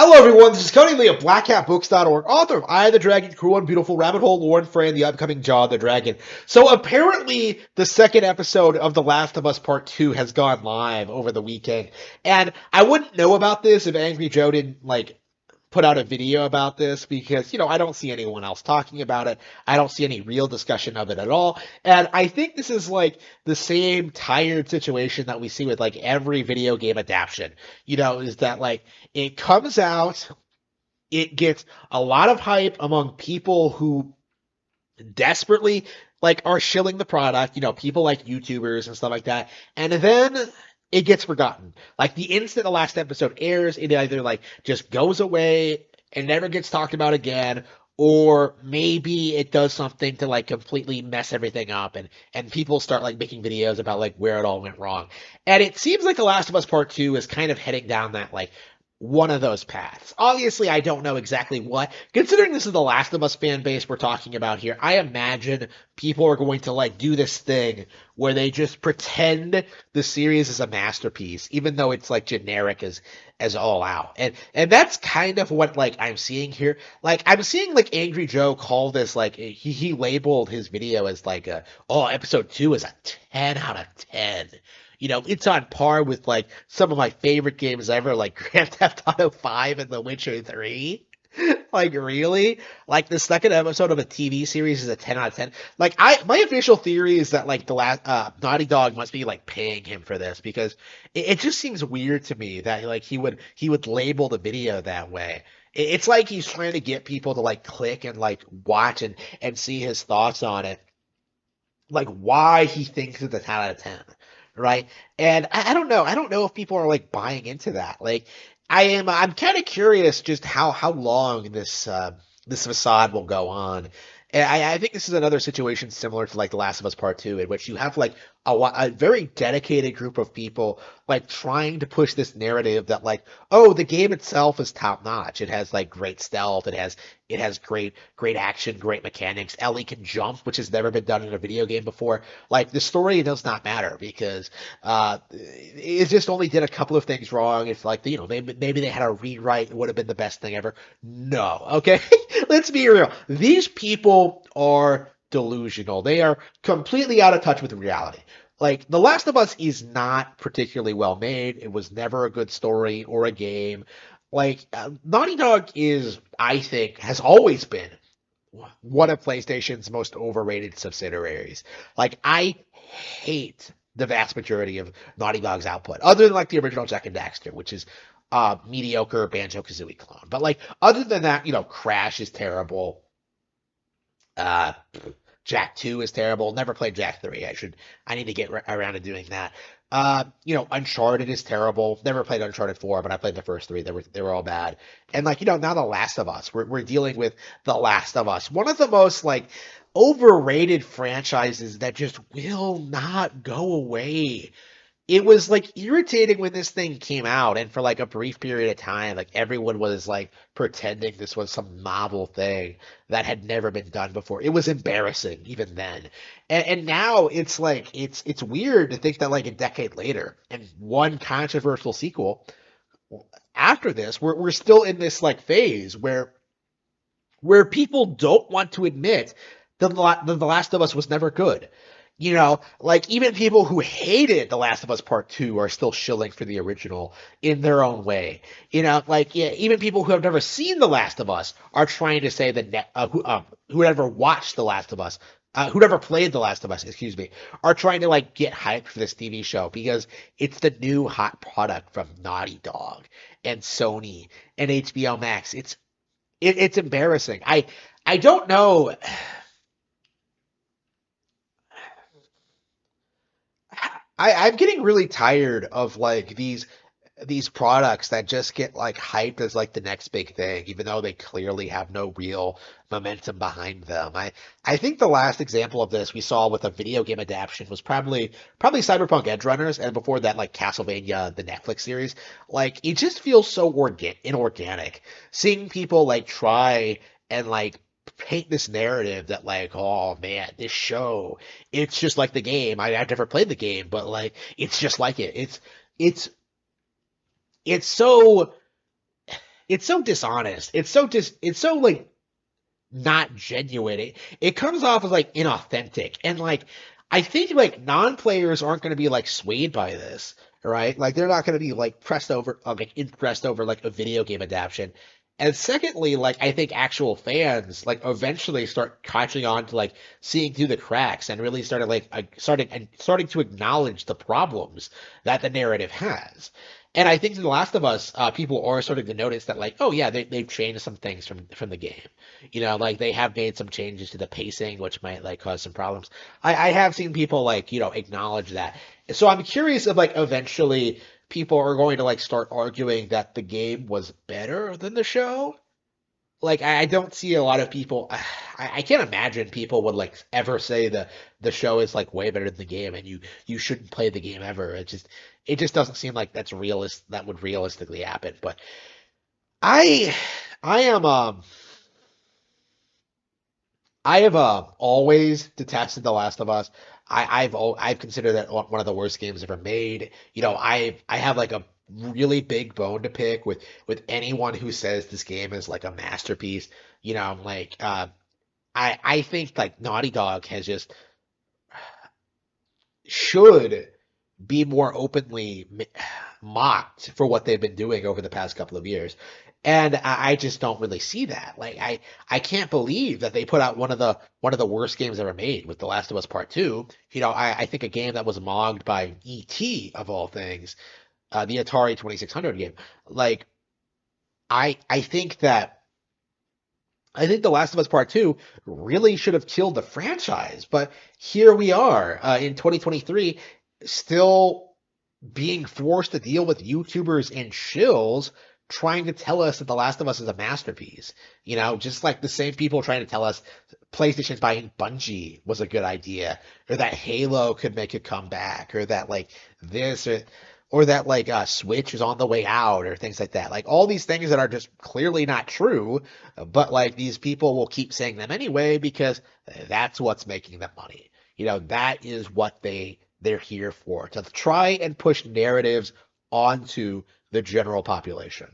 Hello, everyone. This is Cody Lee of BlackCatBooks.org, author of I, the Dragon, Cruel and Beautiful Rabbit Hole Lore and Fran, the upcoming Jaw the Dragon. So apparently, the second episode of The Last of Us Part 2 has gone live over the weekend. And I wouldn't know about this if Angry Joe didn't, put out a video about this because, I don't see anyone else talking about it. I don't see any real discussion of it at all. And I think this is like the same tired situation that we see with like every video game adaptation. Is that like it comes out, it gets a lot of hype among people who desperately like are shilling the product, people like YouTubers and stuff like that. And then it gets forgotten. Like the instant the last episode airs, it either like just goes away and never gets talked about again, or maybe it does something to like completely mess everything up and people start like making videos about like where it all went wrong. And it seems like The Last of Us Part 2 is kind of heading down that like one of those paths. Obviously, I don't know exactly what. Considering this is the Last of Us fan base we're talking about here, I imagine people are going to like do this thing where they just pretend the series is a masterpiece, even though it's like generic as all out. And that's kind of what like I'm seeing here. Like I'm seeing like Angry Joe call this like he labeled his video as like episode 2 is a 10 out of 10. It's on par with like some of my favorite games ever, like Grand Theft Auto 5 and The Witcher 3. Like really? Like the second episode of a TV series is a 10 out of 10. Like my official theory is that like the last Naughty Dog must be like paying him for this because it just seems weird to me that like he would label the video that way. It's like he's trying to get people to like click and like watch and see his thoughts on it, like why he thinks it's a 10 out of 10, right? And I don't know. I don't know if people are like buying into that. Like I'm kind of curious just how long this facade will go on. And I think this is another situation similar to like The Last of Us Part 2, in which you have like a very dedicated group of people like trying to push this narrative that like, oh, the game itself is top notch. It has like great stealth. It has great action, great mechanics. Ellie can jump, which has never been done in a video game before. Like the story does not matter because it just only did a couple of things wrong. If like maybe they had a rewrite, it would have been the best thing ever. No, okay, let's be real. These people are delusional. They are completely out of touch with reality. Like The Last of Us is not particularly well made. It was never a good story or a game. Like Naughty Dog is, I think, has always been one of PlayStation's most overrated subsidiaries. Like I hate the vast majority of Naughty Dog's output, other than like the original Jack and Daxter, which is mediocre Banjo Kazooie clone. But like other than that, Crash is terrible. Uh, Jack 2 is terrible. Never played Jack 3. I need to get around to doing that. Uncharted is terrible. Never played Uncharted 4, but I played the first three. They were all bad. And like, now The Last of Us. We're dealing with The Last of Us. One of the most like overrated franchises that just will not go away. It was like irritating when this thing came out, and for like a brief period of time, like everyone was like pretending this was some novel thing that had never been done before. It was embarrassing even then. And now it's like it's weird to think that like a decade later and one controversial sequel after this, we're still in this like phase where people don't want to admit that The Last of Us was never good. Like even people who hated The Last of Us Part 2 are still shilling for the original in their own way. Like yeah, even people who have never seen The Last of Us are trying to say that who never watched The Last of Us, who never played The Last of Us, excuse me, are trying to like get hyped for this TV show because it's the new hot product from Naughty Dog and Sony and HBO Max. It's embarrassing. I don't know. I'm getting really tired of like these products that just get like hyped as like the next big thing, even though they clearly have no real momentum behind them. I think the last example of this we saw with a video game adaptation was probably Cyberpunk Edge Runners, and before that like Castlevania the Netflix series. Like it just feels so inorganic. Seeing people like try and like paint this narrative that like, oh man, this show, it's just like the game. I've never played the game, but like it's just like it. It's so it's so dishonest. It's so like not genuine. It comes off as like inauthentic. And like I think like non-players aren't going to be like swayed by this, right? Like they're not going to be like pressed over like impressed over like a video game adaptation. And secondly, like I think actual fans like eventually start catching on to like seeing through the cracks and really started like starting to acknowledge the problems that the narrative has. And I think in The Last of Us, people are starting to notice that, like, oh yeah, they've changed some things from the game. You know, like they have made some changes to the pacing, which might like cause some problems. I have seen people like, acknowledge that. So I'm curious if like eventually people are going to like start arguing that the game was better than the show. Like I don't see a lot of people. I can't imagine people would like ever say the show is like way better than the game, and you shouldn't play the game ever. It just doesn't seem like that would realistically happen. But I I am I have always detested The Last of Us. I've considered that one of the worst games ever made. I have like a really big bone to pick with anyone who says this game is like a masterpiece. Like I think like Naughty Dog has just should be more openly mocked for what they've been doing over the past couple of years. And I just don't really see that. Like I can't believe that they put out one of the worst games ever made with The Last of Us Part Two. I think a game that was mocked by E.T. of all things, the Atari 2600 game. Like I think that I think The Last of Us Part Two really should have killed the franchise, but here we are in 2023, still being forced to deal with YouTubers and shills trying to tell us that The Last of Us is a masterpiece. Just like the same people trying to tell us PlayStation's buying Bungie was a good idea, or that Halo could make a comeback, or that like this or that like Switch is on the way out, or things like that. Like all these things that are just clearly not true, but like these people will keep saying them anyway because that's what's making them money. That is what they're here for, to try and push narratives onto the general population.